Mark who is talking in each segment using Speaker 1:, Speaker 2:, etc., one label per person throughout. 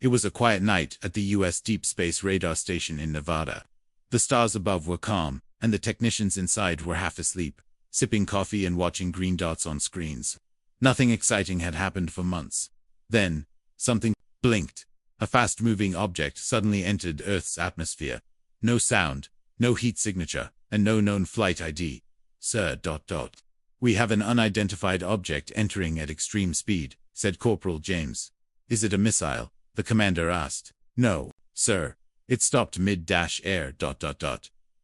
Speaker 1: It was a quiet night at the U.S. Deep Space Radar Station in Nevada. The stars above were calm, and the technicians inside were half asleep, sipping coffee and watching green dots on screens. Nothing exciting had happened for months. Then, something blinked. A fast-moving object suddenly entered Earth's atmosphere. No sound, no heat signature, and no known flight ID. Sir. We have an unidentified object entering at extreme speed, said Corporal James. Is it a missile? The commander asked. No, sir. It stopped mid-air.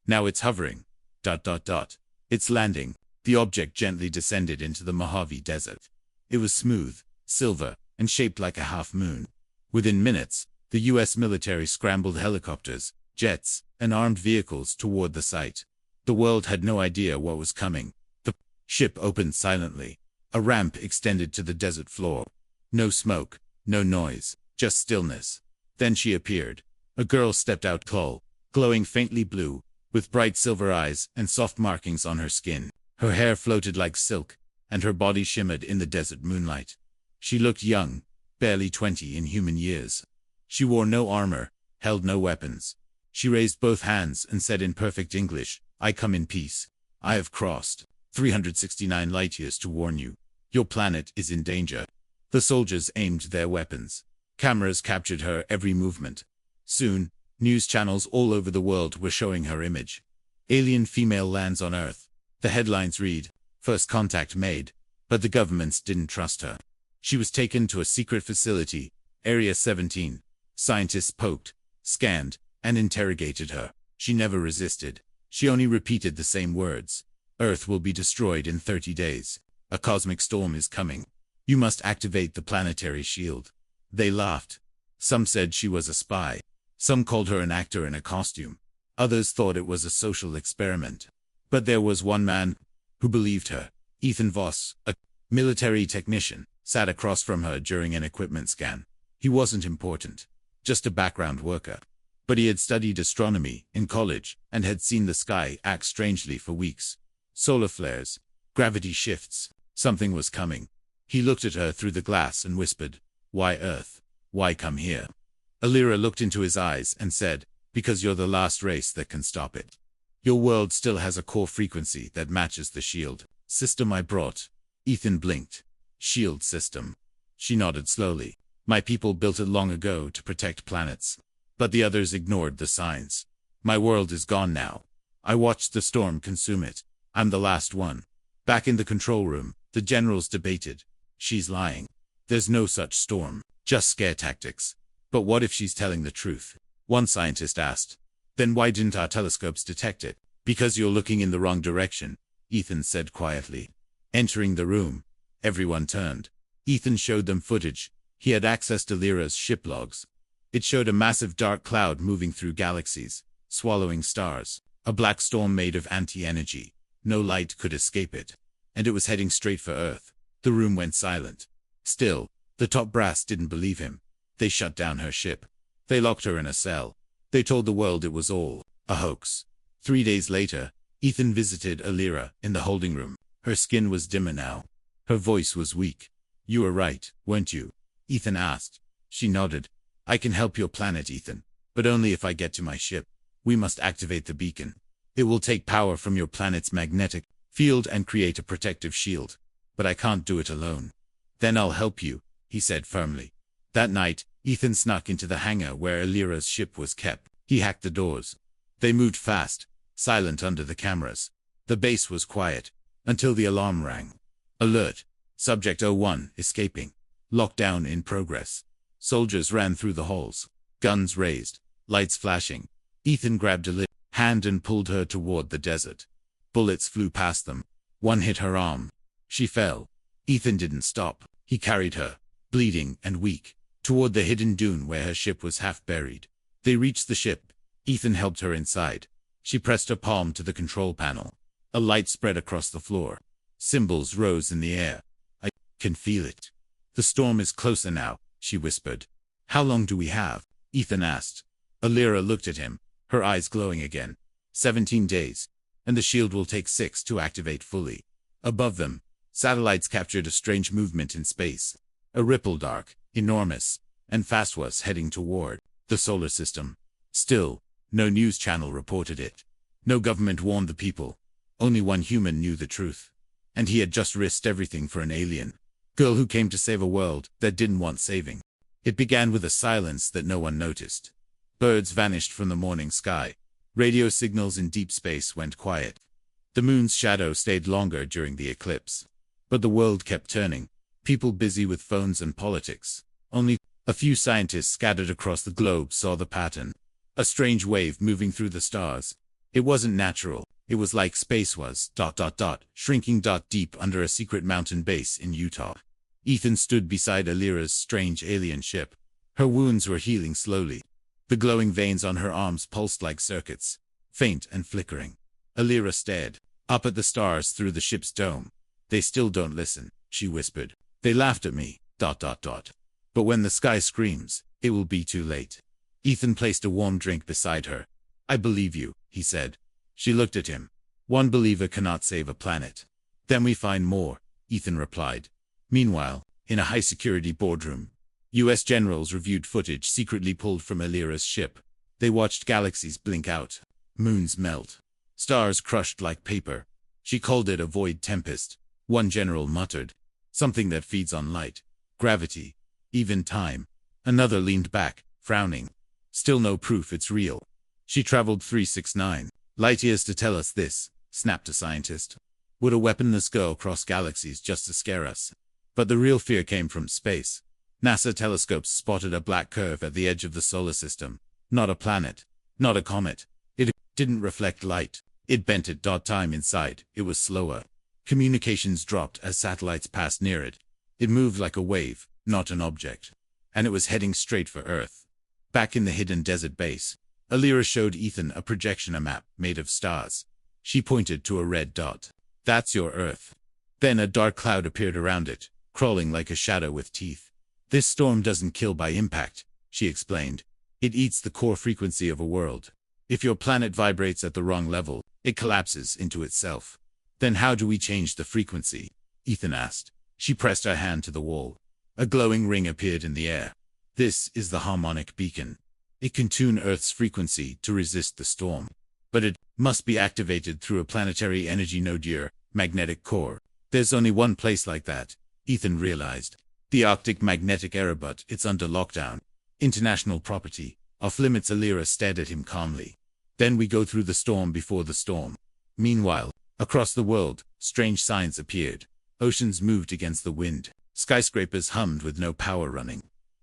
Speaker 1: Now it's hovering. It's landing. The object gently descended into the Mojave Desert. It was smooth, silver, and shaped like a half-moon. Within minutes, the U.S. military scrambled helicopters, jets, and armed vehicles toward the site. The world had no idea what was coming. The ship opened silently. A ramp extended to the desert floor. No smoke, no noise, just stillness. Then she appeared. A girl stepped out tall, glowing faintly blue, with bright silver eyes and soft markings on her skin. Her hair floated like silk, and her body shimmered in the desert moonlight. She looked young, barely 20 in human years. She wore no armor, held no weapons. She raised both hands and said in perfect English, "I come in peace. I have crossed 369 light-years to warn you. Your planet is in danger." The soldiers aimed their weapons. Cameras captured her every movement. Soon, news channels all over the world were showing her image. Alien female lands on Earth. The headlines read, "First contact made," but the governments didn't trust her. She was taken to a secret facility, Area 17. Scientists poked, scanned, and interrogated her. She never resisted. She only repeated the same words. "Earth will be destroyed in 30 days. A cosmic storm is coming. You must activate the planetary shield." They laughed. Some said she was a spy. Some called her an actor in a costume. Others thought it was a social experiment. But there was one man who believed her. Ethan Voss, a military technician, sat across from her during an equipment scan. He wasn't important, just a background worker. But he had studied astronomy in college and had seen the sky act strangely for weeks. Solar flares, gravity shifts, something was coming. He looked at her through the glass and whispered, "Why Earth? Why come here?" Alira looked into his eyes and said, "Because you're the last race that can stop it. Your world still has a core frequency that matches the shield system I brought." Ethan blinked. "Shield system." She nodded slowly. "My people built it long ago to protect planets. But the others ignored the signs. My world is gone now. I watched the storm consume it. I'm the last one." Back in the control room, the generals debated. "She's lying. There's no such storm, just scare tactics." "But what if she's telling the truth?" one scientist asked. "Then why didn't our telescopes detect it?" "Because you're looking in the wrong direction," Ethan said quietly. Entering the room, everyone turned. Ethan showed them footage. He had access to Lyra's ship logs. It showed a massive dark cloud moving through galaxies, swallowing stars. A black storm made of anti-energy. No light could escape it. And it was heading straight for Earth. The room went silent. Still, the top brass didn't believe him. They shut down her ship. They locked her in a cell. They told the world it was all a hoax. 3 days later, Ethan visited Alira in the holding room. Her skin was dimmer now. Her voice was weak. "You were right, weren't you?" Ethan asked. She nodded. "I can help your planet, Ethan, but only if I get to my ship. We must activate the beacon. It will take power from your planet's magnetic field and create a protective shield. But I can't do it alone." "Then I'll help you," he said firmly. That night, Ethan snuck into the hangar where Alira's ship was kept. He hacked the doors. They moved fast, silent under the cameras. The base was quiet, until the alarm rang. "Alert! Subject 01 escaping. Lockdown in progress." Soldiers ran through the halls, guns raised, lights flashing. Ethan grabbed Alira's hand and pulled her toward the desert. Bullets flew past them. One hit her arm. She fell. Ethan didn't stop. He carried her, bleeding and weak, toward the hidden dune where her ship was half buried. They reached the ship. Ethan helped her inside. She pressed her palm to the control panel. A light spread across the floor. Symbols rose in the air. "I can feel it. The storm is closer now," she whispered. "How long do we have?" Ethan asked. Alira looked at him, her eyes glowing again. 17 days, and the shield will take 6 to activate fully." Above them, satellites captured a strange movement in space. A ripple dark, enormous, and fast was heading toward the solar system. Still, no news channel reported it. No government warned the people. Only one human knew the truth. And he had just risked everything for an alien girl who came to save a world that didn't want saving. It began with a silence that no one noticed. Birds vanished from the morning sky. Radio signals in deep space went quiet. The moon's shadow stayed longer during the eclipse. But the world kept turning, people busy with phones and politics. Only a few scientists scattered across the globe saw the pattern. A strange wave moving through the stars. It wasn't natural. It was like space was, shrinking deep under a secret mountain base in Utah. Ethan stood beside Alira's strange alien ship. Her wounds were healing slowly. The glowing veins on her arms pulsed like circuits, faint and flickering. Alira stared up at the stars through the ship's dome. They still don't listen, she whispered. They laughed at me, But when the sky screams, it will be too late. Ethan placed a warm drink beside her. I believe you, he said. She looked at him. One believer cannot save a planet. Then we find more, Ethan replied. Meanwhile, in a high-security boardroom, U.S. generals reviewed footage secretly pulled from Alira's ship. They watched galaxies blink out, moons melt, stars crushed like paper. She called it a void tempest. One general muttered, something that feeds on light, gravity, even time. Another leaned back, frowning. Still no proof it's real. She traveled 369 light years to tell us this, snapped a scientist. Would a weaponless girl cross galaxies just to scare us? But the real fear came from space. NASA telescopes spotted a black curve at the edge of the solar system. Not a planet, not a comet. It didn't reflect light. It bent at time inside. It was slower. Communications dropped as satellites passed near it. It moved like a wave, not an object. And it was heading straight for Earth. Back in the hidden desert base, Alira showed Ethan a projection map made of stars. She pointed to a red dot. That's your Earth. Then a dark cloud appeared around it, crawling like a shadow with teeth. This storm doesn't kill by impact, she explained. It eats the core frequency of a world. If your planet vibrates at the wrong level, it collapses into itself. Then how do we change the frequency? Ethan asked. She pressed her hand to the wall. A glowing ring appeared in the air. This is the harmonic beacon. It can tune Earth's frequency to resist the storm. But it must be activated through a planetary energy node, your magnetic core. There's only one place like that, Ethan realized. The Arctic magnetic area, but it's under lockdown. International property. Off limits. Alira stared at him calmly. Then we go through the storm before the storm. Meanwhile, across the world, strange signs appeared. Oceans moved against the wind. Skyscrapers hummed with no power running.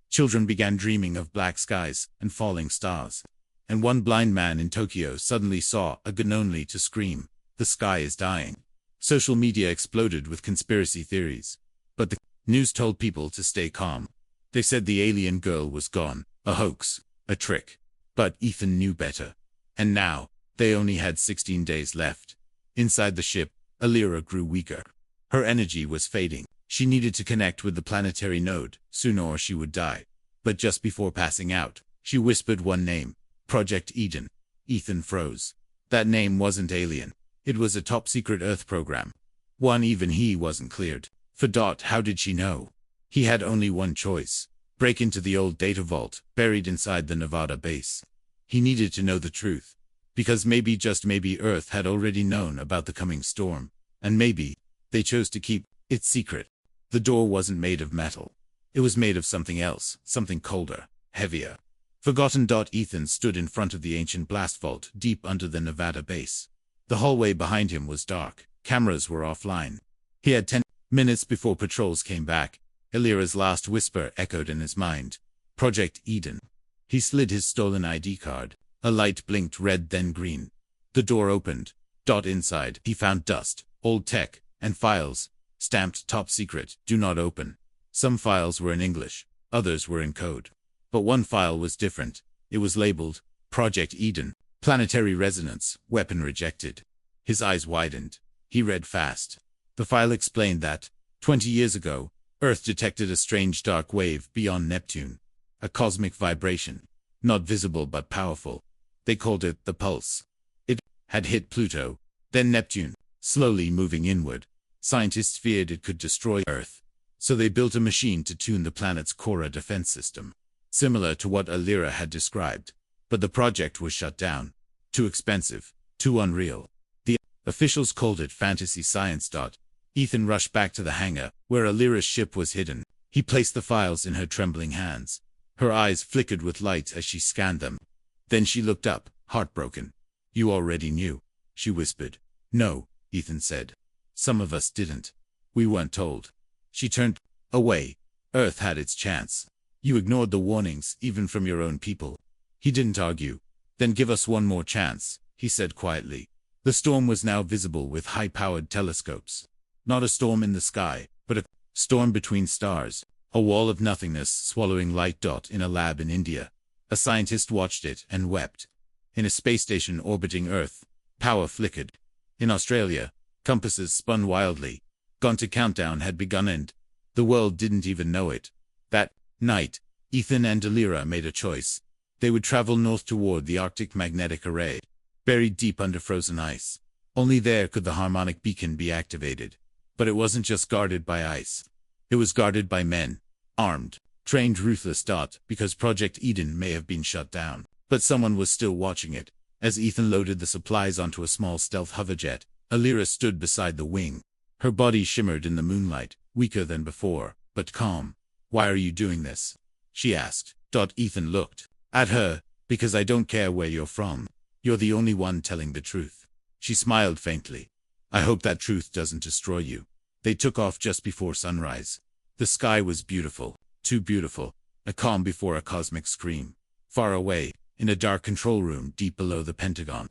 Speaker 1: Children began dreaming of black skies and falling stars. And one blind man in Tokyo suddenly saw a gun only to scream, "The sky is dying." Social media exploded with conspiracy theories. But the news told people to stay calm. They said the alien girl was gone, a hoax, a trick. But Ethan knew better. And now, they only had 16 days left. Inside the ship, Alira grew weaker. Her energy was fading. She needed to connect with the planetary node, sooner or she would die. But just before passing out, she whispered one name, Project Eden. Ethan froze. That name wasn't alien. It was a top-secret Earth program. One even he wasn't cleared. For how did she know? He had only one choice. Break into the old data vault, buried inside the Nevada base. He needed to know the truth. Because maybe, just maybe, Earth had already known about the coming storm. And maybe they chose to keep it secret. The door wasn't made of metal. It was made of something else, something colder, heavier. Forgotten. Ethan stood in front of the ancient blast vault deep under the Nevada base. The hallway behind him was dark. Cameras were offline. He had 10 minutes before patrols came back. Alira's last whisper echoed in his mind. Project Eden. He slid his stolen ID card. A light blinked red, then green. The door opened. Inside, he found dust, old tech, and files. Stamped top secret, do not open. Some files were in English, others were in code. But one file was different. It was labeled, Project Eden, Planetary Resonance, Weapon Rejected. His eyes widened. He read fast. The file explained that, 20 years ago, Earth detected a strange dark wave beyond Neptune. A cosmic vibration. Not visible but powerful. They called it the pulse. It had hit Pluto, then Neptune, slowly moving inward. Scientists feared it could destroy Earth. So they built a machine to tune the planet's core defense system. similar to what Alira had described. But the project was shut down. Too expensive. Too unreal. The officials called it fantasy science. Ethan rushed back to the hangar, where Alira's ship was hidden. He placed the files in her trembling hands. Her eyes flickered with light as she scanned them. Then she looked up, heartbroken. "You already knew," she whispered. "No," Ethan said. "Some of us didn't. We weren't told." She turned away. "Earth had its chance. You ignored the warnings, even from your own people." He didn't argue. "Then give us one more chance," he said quietly. The storm was now visible with high-powered telescopes. Not a storm in the sky, but a storm between stars. A wall of nothingness swallowing light. In a lab in India, a scientist watched it and wept. In a space station orbiting Earth, power flickered. In Australia, compasses spun wildly. Gone to countdown had begun and the world didn't even know it. That night, Ethan and Alira made a choice. They would travel north toward the Arctic magnetic array, buried deep under frozen ice. Only there could the harmonic beacon be activated. But it wasn't just guarded by ice. It was guarded by men, armed, trained, ruthless. Because Project Eden may have been shut down, but someone was still watching it. As Ethan loaded the supplies onto a small stealth hoverjet, Alira stood beside the wing. Her body shimmered in the moonlight, weaker than before, but calm. "Why are you doing this?" she asked. Ethan looked at her. "Because I don't care where you're from. You're the only one telling the truth." She smiled faintly. "I hope that truth doesn't destroy you." They took off just before sunrise. The sky was beautiful, too beautiful, a calm before a cosmic scream. Far away, in a dark control room deep below the Pentagon,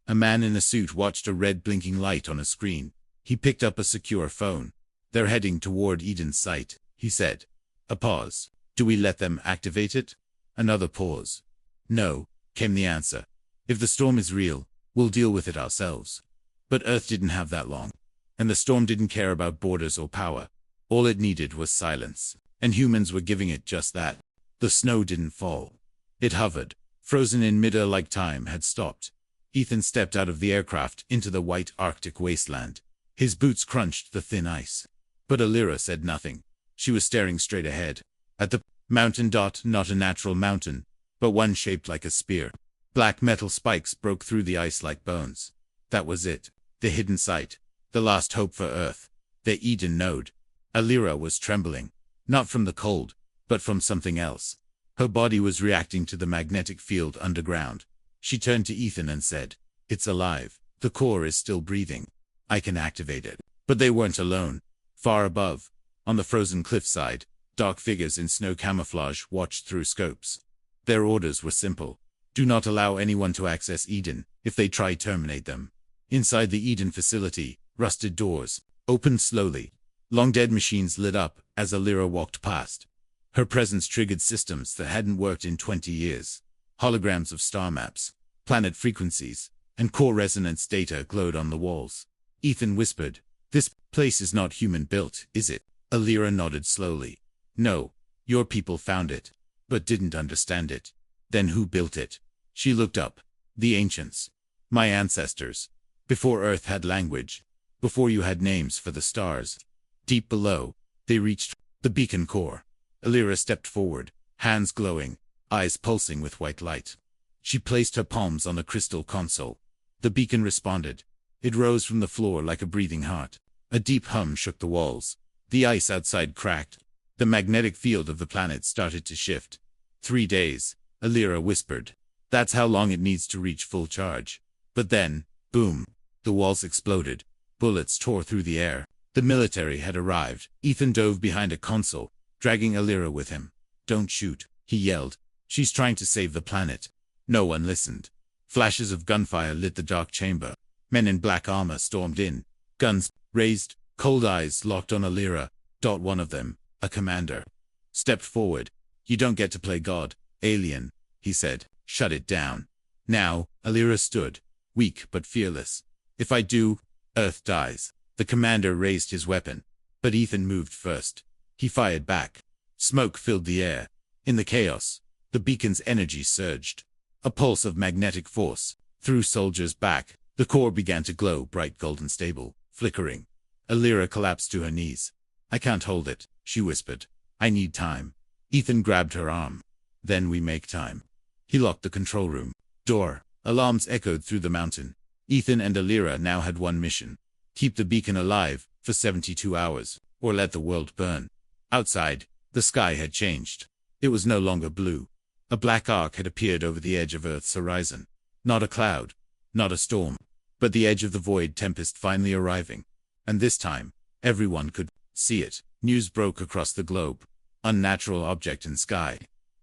Speaker 1: a man in a suit watched a red blinking light on a screen. He picked up a secure phone. "They're heading toward Eden's site," he said. A pause. "Do we let them activate it?" Another pause. "No," came the answer. "If the storm is real, we'll deal with it ourselves." But Earth didn't have that long. And the storm didn't care about borders or power. All it needed was silence. And humans were giving it just that. The snow didn't fall. It hovered, frozen in midair like time had stopped. Ethan stepped out of the aircraft into the white Arctic wasteland. His boots crunched the thin ice. But Alira said nothing. She was staring straight ahead. At the mountain. Not a natural mountain, but one shaped like a spear. Black metal spikes broke through the ice like bones. That was it. The hidden site. The last hope for Earth. The Eden node. Alira was trembling. Not from the cold, but from something else. Her body was reacting to the magnetic field underground. She turned to Ethan and said, "It's alive. The core is still breathing. I can activate it." But they weren't alone. Far above, on the frozen cliffside, dark figures in snow camouflage watched through scopes. Their orders were simple. Do not allow anyone to access Eden. If they try, terminate them. Inside the Eden facility, rusted doors opened slowly. Long-dead machines lit up as Alira walked past. Her presence triggered systems that hadn't worked in 20 years. Holograms of star maps, planet frequencies, and core resonance data glowed on the walls. Ethan whispered, "This place is not human-built, is it?" Alira nodded slowly. "No, your people found it, but didn't understand it." "Then who built it?" She looked up. "The ancients. My ancestors. Before Earth had language. Before you had names for the stars." Deep below, they reached the beacon core. Alira stepped forward, hands glowing, eyes pulsing with white light. She placed her palms on the crystal console. The beacon responded. It rose from the floor like a breathing heart. A deep hum shook the walls. The ice outside cracked. The magnetic field of the planet started to shift. 3 days, Alira whispered. That's how long it needs to reach full charge. But then, boom, the walls exploded. Bullets tore through the air. The military had arrived. Ethan dove behind a console, dragging Alira with him. "Don't shoot," he yelled. "She's trying to save the planet." No one listened. Flashes of gunfire lit the dark chamber. Men in black armor stormed in, guns raised, cold eyes locked on Alira. One of them, a commander, stepped forward. "You don't get to play God, alien," he said. "Shut it down." Now, Alira stood, weak but fearless. "If I do, Earth dies." The commander raised his weapon, but Ethan moved first. He fired back. Smoke filled the air. In the chaos, the beacon's energy surged. A pulse of magnetic force. Through soldiers' back, the core began to glow bright golden stable, flickering. Alira collapsed to her knees. "I can't hold it," she whispered. "I need time." Ethan grabbed her arm. Then we make time. He locked the control room door. Alarms echoed through the mountain. Ethan and Alira now had one mission. Keep the beacon alive for 72 hours, or let the world burn. Outside, the sky had changed. It was no longer blue. A black arc had appeared over the edge of Earth's horizon. Not a cloud, not a storm, but the edge of the void tempest finally arriving. And this time, everyone could see it. News broke across the globe. Unnatural object in sky.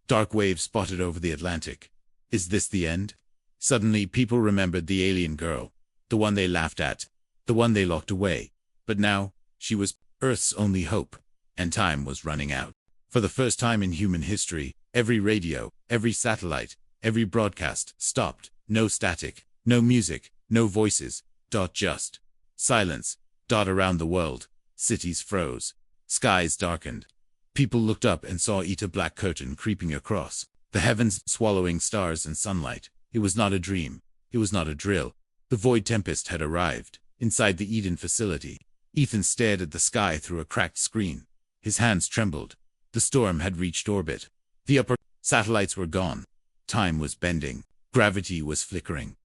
Speaker 1: Dark waves spotted over the Atlantic. Is this the end? Suddenly people remembered the alien girl. The one they laughed at. The one they locked away. But now, she was Earth's only hope. And time was running out. For the first time in human history, every radio, every satellite, every broadcast stopped. No static, no music, no voices. Just silence. Around the world. Cities froze. Skies darkened. People looked up and saw a black curtain creeping across the heavens, swallowing stars and sunlight. It was not a dream. It was not a drill. The void tempest had arrived. Inside the Eden facility, Ethan stared at the sky through a cracked screen. His hands trembled. The storm had reached orbit. The upper satellites were gone. Time was bending. Gravity was flickering.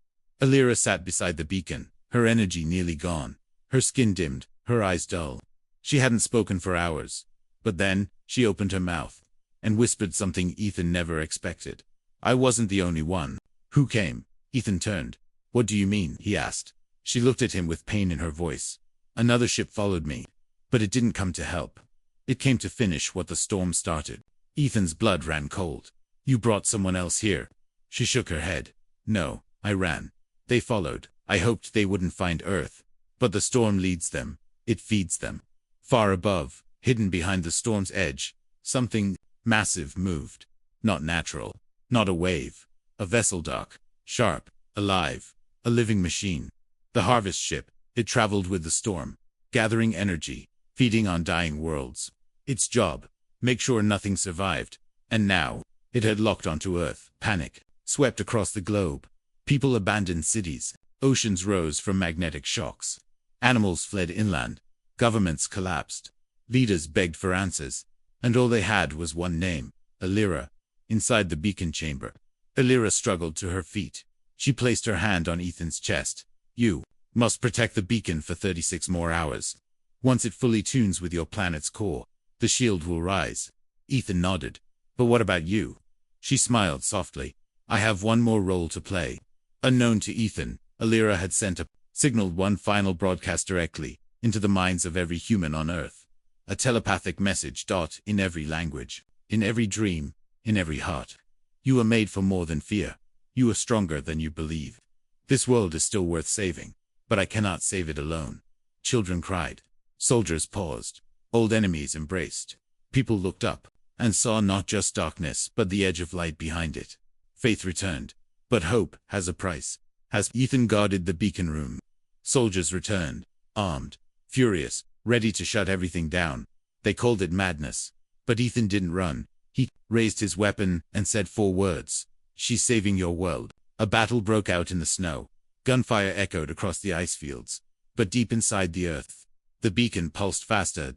Speaker 1: Alira sat beside the beacon, her energy nearly gone. Her skin dimmed, her eyes dull. She hadn't spoken for hours. But then, she opened her mouth and whispered something Ethan never expected. I wasn't the only one. Who came? Ethan turned. What do you mean? He asked. She looked at him with pain in her voice. Another ship followed me. But it didn't come to help. It came to finish what the storm started. Ethan's blood ran cold. You brought someone else here. She shook her head. No, I ran. They followed. I hoped they wouldn't find Earth. But the storm leads them. It feeds them. Far above, hidden behind the storm's edge, something massive moved. Not natural. Not a wave. A vessel dark, sharp, alive. A living machine. The harvest ship. It traveled with the storm, gathering energy, feeding on dying worlds. Its job, make sure nothing survived. And now, it had locked onto Earth. Panic swept across the globe. People abandoned cities. Oceans rose from magnetic shocks. Animals fled inland. Governments collapsed. Leaders begged for answers. And all they had was one name, Alira. Inside the beacon chamber, Alira struggled to her feet. She placed her hand on Ethan's chest. You must protect the beacon for 36 more hours. Once it fully tunes with your planet's core, the shield will rise. Ethan nodded. But what about you? She smiled softly. I have one more role to play. Unknown to Ethan, Alira had signaled one final broadcast directly into the minds of every human on Earth. A telepathic message. In every language, in every dream, in every heart. You are made for more than fear. You are stronger than you believe. This world is still worth saving, but I cannot save it alone. Children cried. Soldiers paused. Old enemies embraced. People looked up and saw not just darkness, but the edge of light behind it. Faith returned. But hope has a price. As Ethan guarded the beacon room, soldiers returned, armed, furious, ready to shut everything down. They called it madness. But Ethan didn't run. He raised his weapon and said 4 words. She's saving your world. A battle broke out in the snow. Gunfire echoed across the ice fields. But deep inside the Earth, the beacon pulsed faster,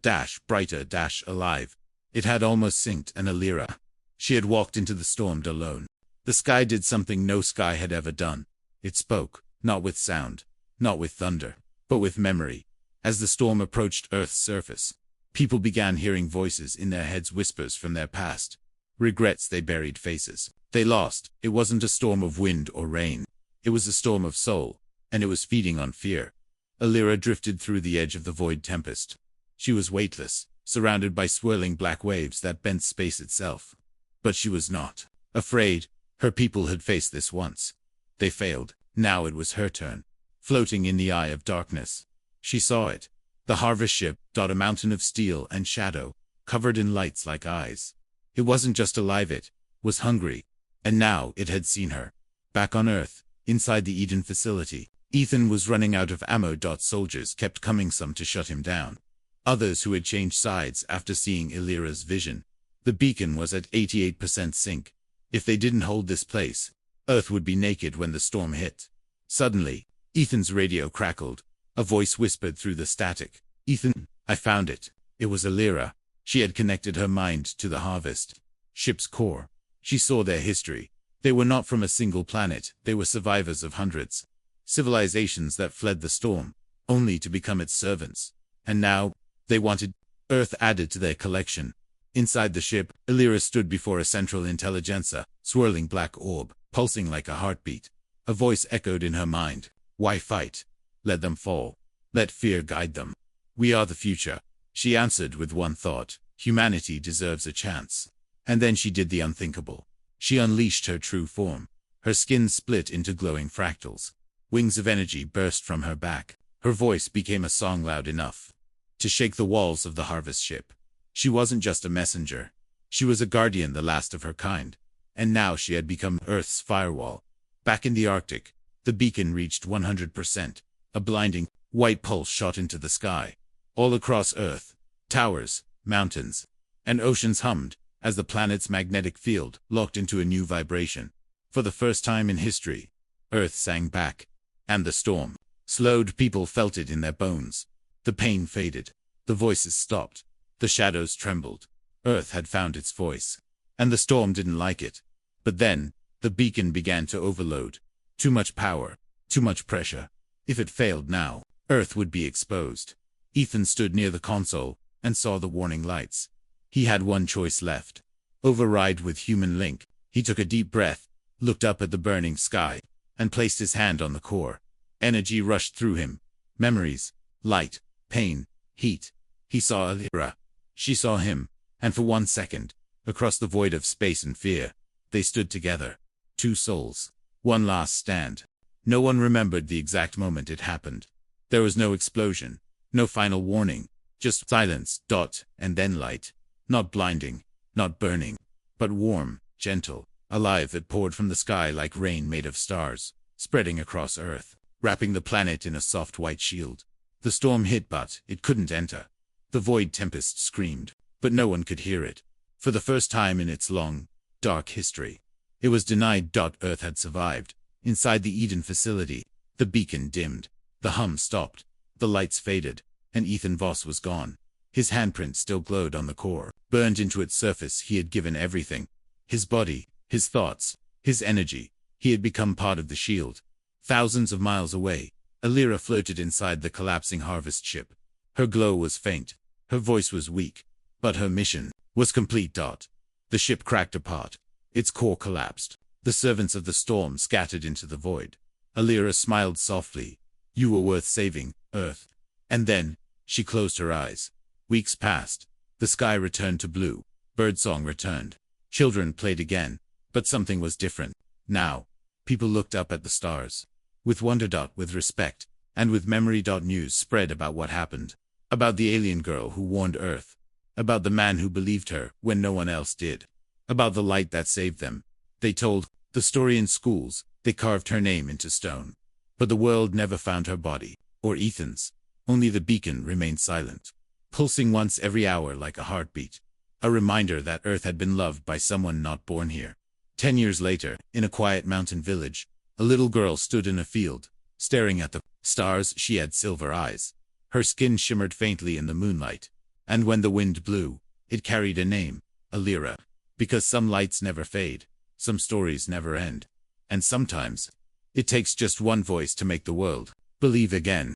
Speaker 1: brighter, alive. It had almost synced an Alira. She had walked into the storm alone. The sky did something no sky had ever done. It spoke, not with sound, not with thunder, but with memory. As the storm approached Earth's surface, people began hearing voices in their heads, whispers from their past. Regrets they buried, faces they lost. It wasn't a storm of wind or rain. It was a storm of soul, and it was feeding on fear. Alira drifted through the edge of the void tempest. She was weightless, surrounded by swirling black waves that bent space itself. But she was not afraid. Her people had faced this once. They failed. Now it was her turn. Floating in the eye of darkness, she saw it. The harvest ship, a mountain of steel and shadow, covered in lights like eyes. It wasn't just alive, it was hungry. And now it had seen her. Back on Earth, inside the Eden facility, Ethan was running out of ammo. Soldiers kept coming, some to shut him down. Others who had changed sides after seeing Alira's vision. The beacon was at 88% sync. If they didn't hold this place, Earth would be naked when the storm hit. Suddenly, Ethan's radio crackled. A voice whispered through the static. Ethan, I found it. It was Alira. She had connected her mind to the harvest ship's core. She saw their history. They were not from a single planet, they were survivors of hundreds. Civilizations that fled the storm, only to become its servants. And now, they wanted Earth added to their collection. Inside the ship, Illyra stood before a central intelligencer, swirling black orb, pulsing like a heartbeat. A voice echoed in her mind. Why fight? Let them fall. Let fear guide them. We are the future. She answered with one thought. Humanity deserves a chance. And then she did the unthinkable. She unleashed her true form. Her skin split into glowing fractals. Wings of energy burst from her back. Her voice became a song loud enough to shake the walls of the harvest ship. She wasn't just a messenger. She was a guardian, the last of her kind. And now she had become Earth's firewall. Back in the Arctic, the beacon reached 100%. A blinding, white pulse shot into the sky. All across Earth, towers, mountains, and oceans hummed as the planet's magnetic field locked into a new vibration. For the first time in history, Earth sang back. And the storm slowed. People felt it in their bones. The pain faded. The voices stopped. The shadows trembled. Earth had found its voice. And the storm didn't like it. But then, the beacon began to overload. Too much power. Too much pressure. If it failed now, Earth would be exposed. Ethan stood near the console and saw the warning lights. He had one choice left. Override with human link. He took a deep breath, looked up at the burning sky, and placed his hand on the core. Energy rushed through him. Memories, light, pain, heat. He saw Illyra. She saw him. And for 1 second, across the void of space and fear, they stood together. Two souls. One last stand. No one remembered the exact moment it happened. There was no explosion. No final warning. Just silence, and then light. Not blinding. Not burning. But warm, gentle, alive. It poured from the sky like rain made of stars, spreading across Earth, wrapping the planet in a soft white shield. The storm hit, but it couldn't enter. The void tempest screamed, but no one could hear it. For the first time in its long, dark history, it was denied. Earth had survived. Inside the Eden facility, the beacon dimmed. The hum stopped. The lights faded, and Ethan Voss was gone. His handprint still glowed on the core. Burned into its surface, he had given everything. His body, his thoughts, his energy. He had become part of the shield. Thousands of miles away, Illyra floated inside the collapsing harvest ship. Her glow was faint. Her voice was weak. But her mission was complete. The ship cracked apart. Its core collapsed. The servants of the storm scattered into the void. Illyra smiled softly. You were worth saving, Earth. And then, she closed her eyes. Weeks passed. The sky returned to blue. Birdsong returned. Children played again. But something was different. Now, people looked up at the stars. With wonder. With respect. And with memory. News spread about what happened. About the alien girl who warned Earth. About the man who believed her when no one else did. About the light that saved them. They told the story in schools. They carved her name into stone. But the world never found her body. Or Ethan's. Only the beacon remained silent. Pulsing once every hour like a heartbeat. A reminder that Earth had been loved by someone not born here. 10 years later, in a quiet mountain village, a little girl stood in a field, staring at the stars. She had silver eyes. Her skin shimmered faintly in the moonlight. And when the wind blew, it carried a name, Illyra. Because some lights never fade, some stories never end. And sometimes, it takes just one voice to make the world believe again.